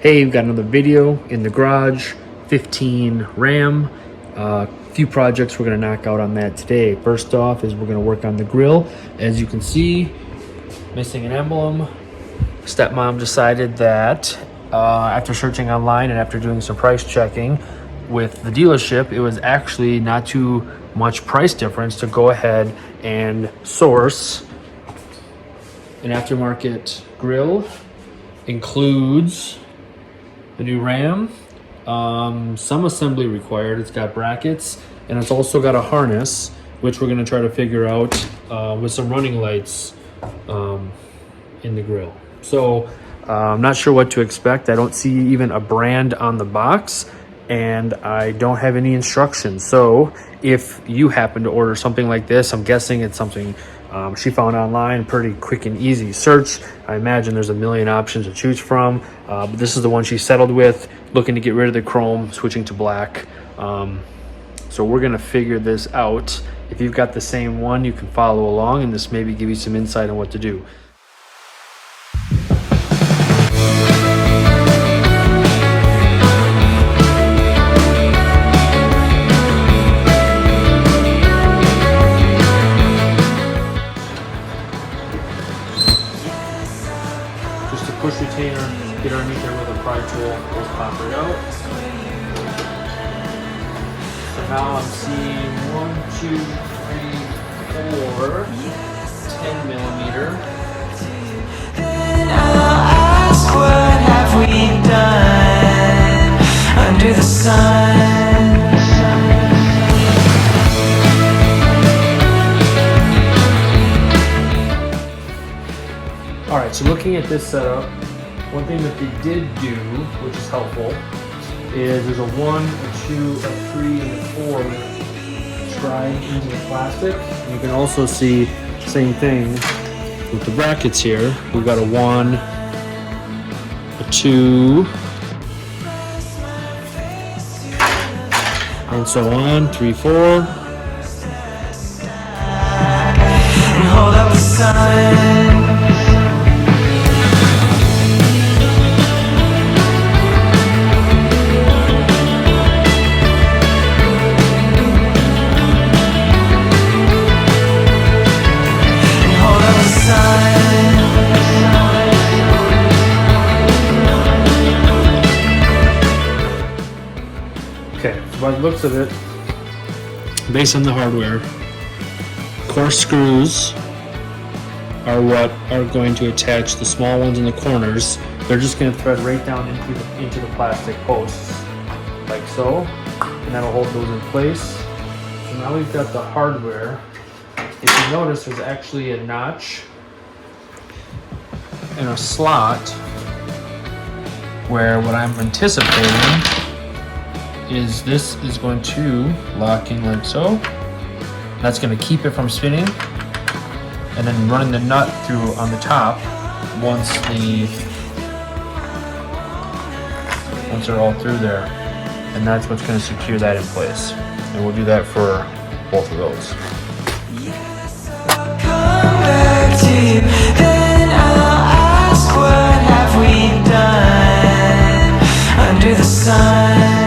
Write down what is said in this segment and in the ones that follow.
Hey, we've got another video in the garage, 15 Ram. A few projects we're gonna knock out on that today. First off is we're gonna work on the grill. As you can see, missing an emblem. Stepmom decided that after searching online and after doing some price checking with the dealership, it was actually not too much price difference to go ahead and source an aftermarket grill. Includes the new Ram, some assembly required. It's got brackets and it's also got a harness, which we're going to try to figure out with some running lights in the grill. So I'm not sure what to expect. I don't see even a brand on the box and I don't have any instructions. So if you happen to order something like this, I'm guessing it's something she found online, pretty quick and easy search. I imagine there's a million options to choose from, but this is the one she settled with, looking to get rid of the chrome, switching to black. So we're gonna figure this out. If you've got the same one, you can follow along and this maybe give you some insight on what to do. Push retainer, get underneath there with a pry tool, we'll pop it out. So now I'm seeing 1, 2, 3, 4, 10 millimeter. Then I'll ask, what have we done under the sun? All right, so looking at this setup, one thing that they did do, which is helpful, is there's a 1, a 2, a 3, and a 4 scribe into the plastic. And you can also see the same thing with the brackets here. We've got a 1, a 2, and so on, 3, 4. And hold up the sun. Okay, so by the looks of it, based on the hardware, coarse screws are what are going to attach the small ones in the corners. They're just going to thread right down into the plastic posts, like so, and that'll hold those in place. So now we've got the hardware. If you notice, there's actually a notch and a slot where what I'm anticipating is this is going to lock in like so. That's going to keep it from spinning, and then running the nut through on the top once they're all through there, and that's what's going to secure that in place. And we'll do that for both of those. Come back to you, then I'll ask, what have we done under the sun?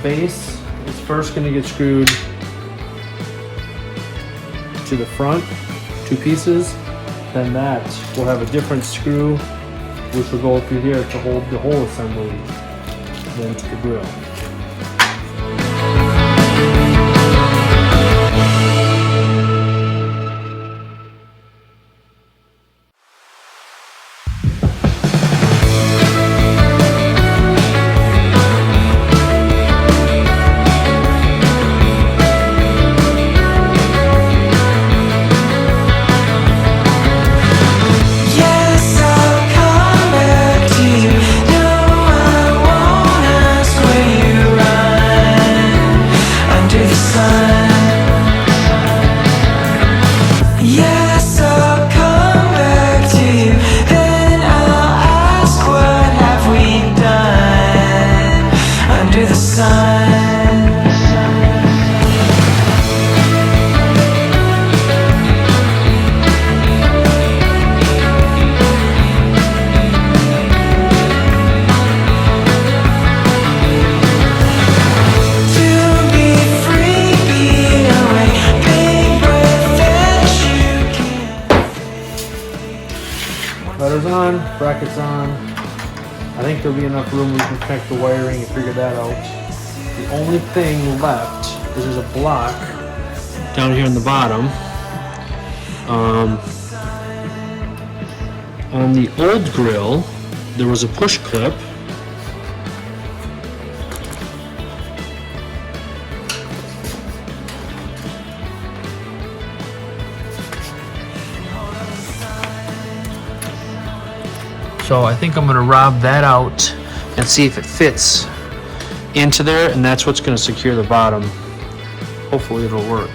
Base is first going to get screwed to the front, 2 pieces. Then that will have a different screw which will go through here to hold the whole assembly then to the grill. Letters on, brackets on. I think there'll be enough room we can connect the wiring and figure that out. The only thing left is there's a block down here on the bottom. On the old grill, there was a push clip. So I think I'm gonna rob that out and see if it fits into there, and that's what's gonna secure the bottom. Hopefully it'll work.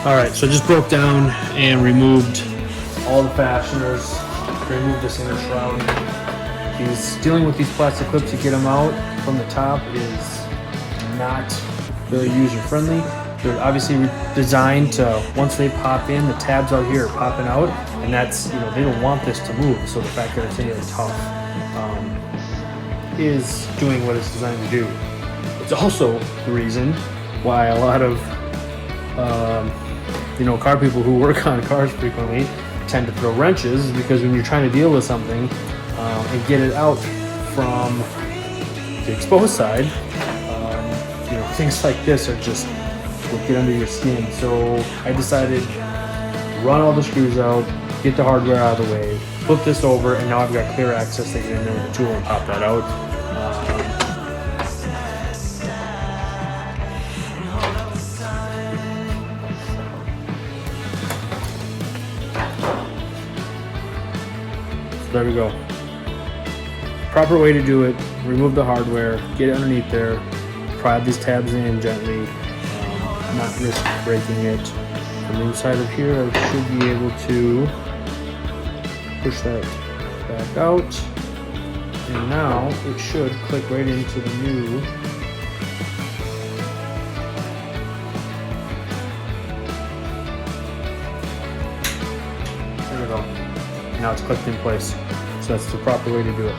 Alright, so I just broke down and removed all the fasteners, removed this inner shroud. He's dealing with these plastic clips to get them out from the top is not very user friendly. They're obviously designed to, once they pop in, the tabs out here are popping out, and that's, you know, they don't want this to move, so the fact that it's in there tough is doing what it's designed to do. It's also the reason why a lot of car people who work on cars frequently tend to throw wrenches, is because when you're trying to deal with something and get it out from the exposed side, things like this are just will get under your skin. So I decided to run all the screws out, get the hardware out of the way, flip this over, and now I've got clear access to get in there with the tool and pop that out. There we go. Proper way to do it: remove the hardware, get it underneath there, pry these tabs in gently, not risk breaking it. From the inside of here, I should be able to push that back out, and now it should click right into the new there we go. Now it's clicked in place. So that's the proper way to do it.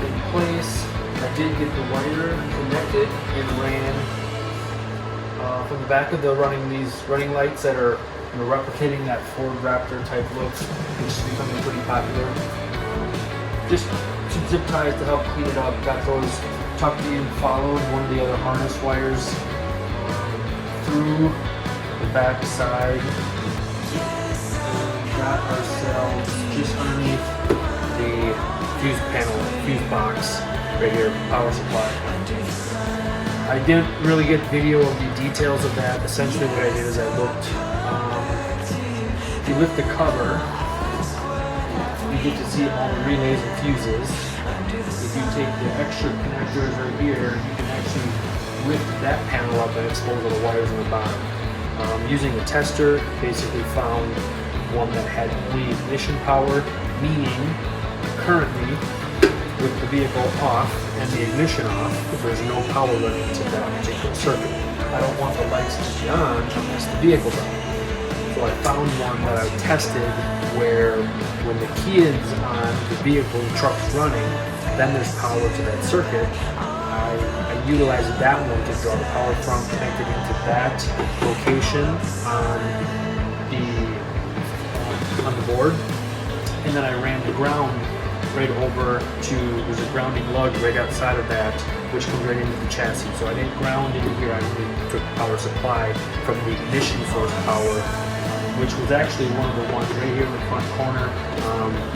in place. I did get the wire connected and ran from the back of the these running lights that are replicating that Ford Raptor type look, which is becoming pretty popular. Just some zip ties to help clean it up. Got those tucked in, followed one of the other harness wires through the back side. Got ourselves just underneath the fuse panel, fuse box right here, power supply. I didn't really get video of the details of that. Essentially what I did is I looked, if you lift the cover, you get to see all the relays and fuses. If you take the extra connectors right here, you can actually lift that panel up and expose all the wires on the bottom. Using a tester, basically found one that had only ignition power, meaning currently with the vehicle off and the ignition off, there's no power running to that particular circuit. I don't want the lights to be on unless the vehicle's on. So I found one that I tested where when the key is on the vehicle, the truck's running, then there's power to that circuit. I utilized that one to draw the power from, connected into that location on the board, and then I ran the ground right over to, there's a grounding lug right outside of that, which comes right into the chassis. So I didn't ground into here, I only took power supply from the ignition source power, which was actually one of the ones right here in the front corner.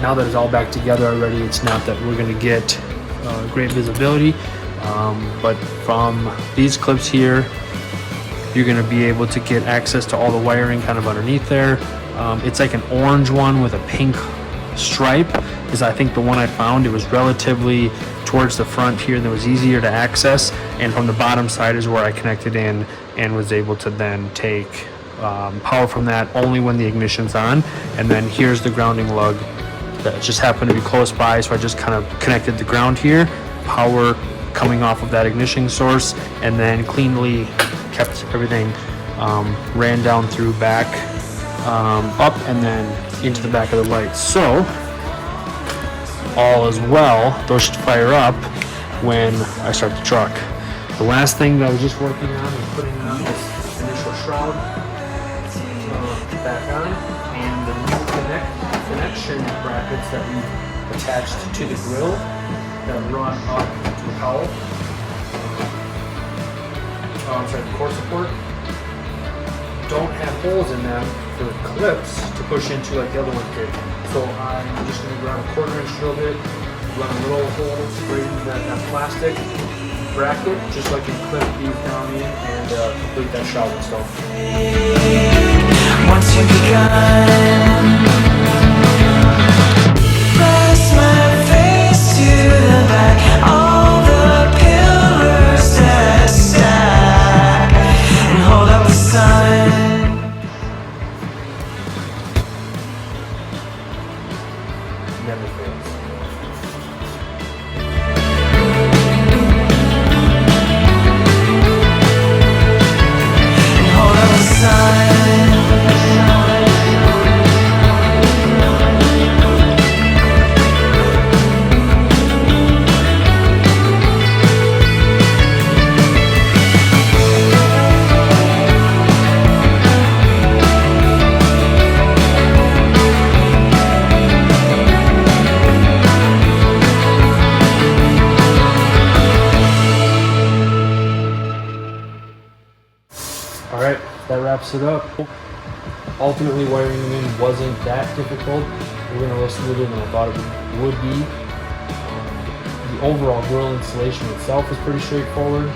Now that it's all back together already, it's not that we're going to get great visibility, but from these clips here, you're going to be able to get access to all the wiring kind of underneath there. It's like an orange one with a pink stripe is I think the one I found. It was relatively towards the front here that was easier to access, and from the bottom side is where I connected in and was able to then take power from that only when the ignition's on. And then here's the grounding lug that just happened to be close by, so I just kind of connected the ground here, power coming off of that ignition source, and then cleanly kept everything ran down through back up and then into the back of the lights. So all is well. Those should fire up when I start the truck. The last thing that I was just working on is putting on this initial shroud back on, and the new connection brackets that we attached to the grill that run up to the cowl. The core support don't have holes in them for clips to push into like the other one did. So I'm just going to run a 1/4 inch drill bit, run a little hole right into that plastic bracket, just so I can clip these down in and complete that shroud install. Once you've begun, press my face to the back, all the pillars that stack, and hold up the sun. Never fails. And hold up the sun. Alright, that wraps it up. Ultimately, wiring them in wasn't that difficult. We're going to go smoother than I thought it would be. The overall grill installation itself is pretty straightforward.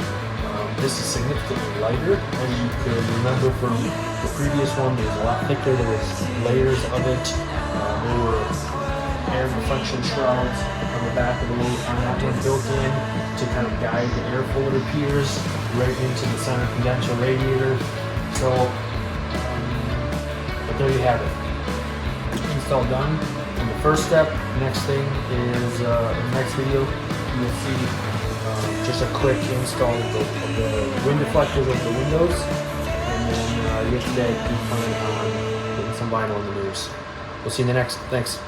This is significantly lighter, as you could remember from the previous one. It was a lot thicker, there was layers of it. There were air deflection shrouds on the back of the load on that one built in to kind of guide the airflow, it appears, right into the center condenser radiator. So, but there you have it. Install done. And the first step, next thing is in the next video, you'll see just a quick install of the wind deflectors over the windows. And then yesterday we planned on putting some vinyl in the mirrors. We'll see you in the next. Thanks.